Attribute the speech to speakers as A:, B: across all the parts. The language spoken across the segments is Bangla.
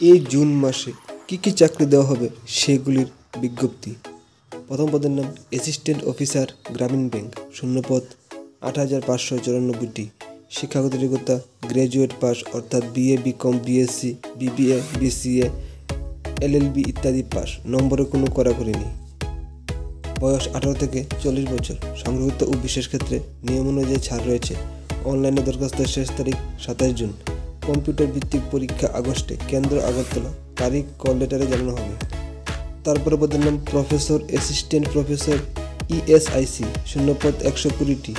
A: এই জুন মাসে কী চাকরি দেওয়া হবে সেগুলির বিজ্ঞপ্তি। প্রথম পদের নাম অ্যাসিস্ট্যান্ট অফিসার গ্রামীণ ব্যাংক, শূন্যপদ ৮,৫৯৪টি। শিক্ষাগত যোগ্যতা গ্র্যাজুয়েট পাস অর্থাৎ BA BCom BSc BBA BCA LLB ইত্যাদি পাস। নম্বরে কোনো কড়াকড়ি নেই। বয়স 18 থেকে 40 বছর। সংরক্ষিত ও বিশেষ ক্ষেত্রে নিয়ম অনুযায়ী ছাড় রয়েছে। অনলাইনে দরখাস্তের শেষ তারিখ 27 জুন। কম্পিউটার ভিত্তিক পরীক্ষা আগস্টে। কেন্দ্র আগরতলা। তারিখ কল লেটারে জানানো হবে। তারপরে পদের নাম প্রফেসর অ্যাসিস্ট্যান্ট প্রফেসর ESIC, শূন্যপদ 120টি।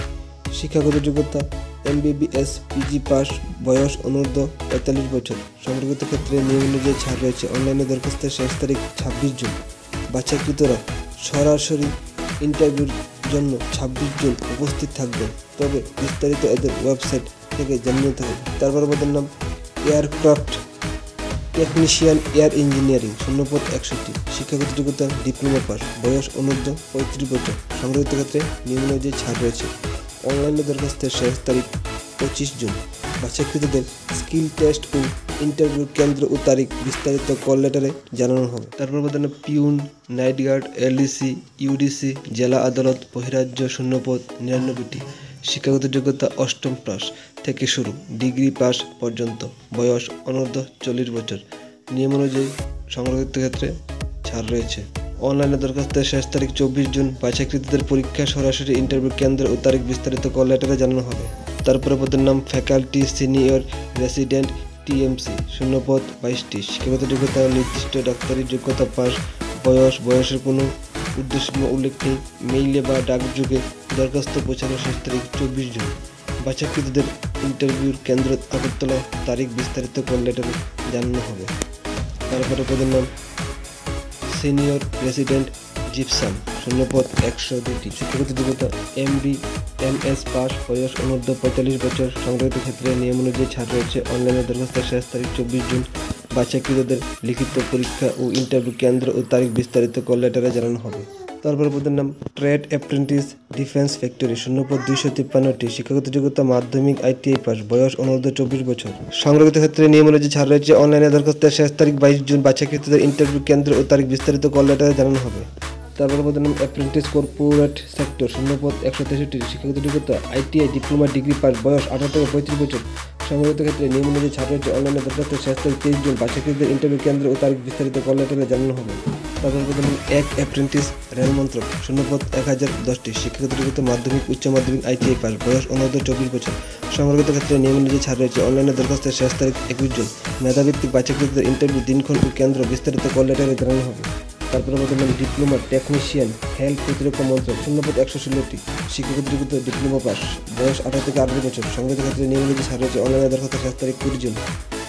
A: শিক্ষাগত যোগ্যতা MBBS PG পাস। বয়স অনূর্ধ্ব 45 বছর। সংরক্ষিত ক্ষেত্রে নিয়ম অনুযায়ী ছাড় রয়েছে। অনলাইনে দরখাস্তের শেষ তারিখ 26 জুন। বাছাইকৃতরা সরাসরি ইন্টারভিউর জন্য 26 জুন উপস্থিত থাকবেন, তবে বিস্তারিত এদের ওয়েবসাইট থেকে জেনে নিতে হবে। তারপর পদের নাম এয়ারক্রাফট টেকনিশিয়ান এয়ার ইঞ্জিনিয়ারিং, শূন্যপদ 61টি। শিক্ষাগত যোগ্যতা ডিপ্লোমা পাস। বয়স অনূর্ধ্ব 35 বছর। সংরক্ষিত ক্ষেত্রে নিয়ম অনুযায়ী ছাড় রয়েছে। অনলাইনে দরখাস্তের শেষ তারিখ 25 জুন। বাছাইকৃতদের স্কিল টেস্ট ও ইন্টারভিউ কেন্দ্র ও তারিখ বিস্তারিত কল লেটারে জানানো হবে। তারপর পদের নাম peon, night guard, LDC, UDC, জেলা আদালত, বহিরাজ্য, শূন্যপদ 99টি। শিক্ষাগত যোগ্যতা অষ্টম পাস থেকে শুরু, ডিগ্রি পাস পর্যন্ত। বয়স অনূর্ধ্ব 40 বছর। নিয়ম অনুযায়ী সংরক্ষিত ক্ষেত্রে ছাড় রয়েছে। অনলাইনে দরখাস্তের শেষ তারিখ 24 জুন। বাছাইকৃতদের পরীক্ষা সরাসরি ইন্টারভিউ কেন্দ্র ও তারিখ বিস্তারিত কল লেটারে জানানো হবে। তারপরে পদের নাম ফ্যাকাল্টি সিনিয়র রেসিডেন্ট TMC, শূন্যপদ 22টি। শিক্ষাগত যোগ্যতা নির্দিষ্ট ডাক্তারি যোগ্যতা পাস। বয়সের কোনো উদ্দেশ্যসীমা উল্লেখ নেই। মেইলে বা ডাকযোগে দরখাস্ত পৌঁছানোর শেষ তারিখ 24 জুন। বাছাইকৃতদের ইন্টারভিউর কেন্দ্র আগরতলা, তারিখ বিস্তারিত কল লেটারে জানানো হবে। তারপরে পদের নাম সিনিয়র রেসিডেন্ট জিপসাম, শূন্যপদ 102টি। শিক্ষাগত যোগ্যতা MD MS পাস। বয়স অনূর্ধ্ব 45 বছর। সংরক্ষিত ক্ষেত্রে নিয়ম অনুযায়ী ছাড় রয়েছে। অনলাইনে দরখাস্তের শেষ তারিখ 24 জুন। বাছাইকৃতদের লিখিত পরীক্ষা ও ইন্টারভিউ কেন্দ্র ও তারিখ বিস্তারিত কল লেটারে জানানো হবে। তারপর পদের নাম ট্রেড অ্যাপ্রেন্টিস ডিফেন্স ফ্যাক্টরি, শূন্যপদ 253টি। শিক্ষাগত যোগ্যতা মাধ্যমিক ITI পাস। বয়স অনূর্ধ্ব 24 বছর। সংরক্ষিত ক্ষেত্রে নিয়ম অনুযায়ী ছাড় রয়েছে। অনলাইনে দরখাস্তের শেষ তারিখ 22 জুন। বাছাইকৃতদের ইন্টারভিউ কেন্দ্র ও তারিখ বিস্তারিত কল লেটারে জানানো হবে। তারপর পদের নাম অ্যাপ্রেন্টিস কর্পোরেট সেক্টর, শূন্যপদ 163টি। শিক্ষাগত যোগ্যতা ITI ডিপ্লোমা ডিগ্রি পাস। বয়স 18 থেকে 35 বছর। সংরক্ষিত ক্ষেত্রে নিয়ম অনুযায়ী ছাড় রয়েছে। অনলাইনে দরখাস্তের শেষ তারিখ 23 জুন। বাছাইকৃতদের ইন্টারভিউ কেন্দ্র ও তারিখ বিস্তারিত কল লেটারে জানানো হবে। তারপর পদের নাম এক অ্যাপ্রেন্টিস রেল মন্ত্রক, শূন্যপদ 1010টি। শিক্ষাগত যোগ্যতা মাধ্যমিক উচ্চ মাধ্যমিক ITI পাস। বয়স অনূর্ধ্ব 24 বছর। সংরক্ষিত ক্ষেত্রে নিয়ম অনুযায়ী ছাড় রয়েছে। অনলাইনে দরখাস্তের শেষ তারিখ 21 জুন। মেধাভিত্তিক বাছাইকৃতদের ইন্টারভিউ দিনক্ষণ ও কেন্দ্র বিস্তারিত কল লেটারে জানানো হবে। তারপরে পদের নাম ডিপ্লোমা টেকনিশিয়ান হেলথ প্রতিরক্ষা মন্ত্রক, শূন্যপদ 116টি। শিক্ষাগত যোগ্যতা ডিপ্লোমা পাস। বয়স 18 থেকে 18 বছর। সংরক্ষিত ক্ষেত্রে নিয়ম অনুযায়ী ছাড় রয়েছে। অনলাইনে দরখাস্তের শেষ তারিখ 20 জুন।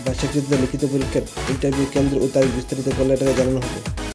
A: বাছাইকৃতদের লিখিত পরীক্ষার ইন্টারভিউ কেন্দ্র ও তারিখ বিস্তারিত কল লেটারে জানানো হবে।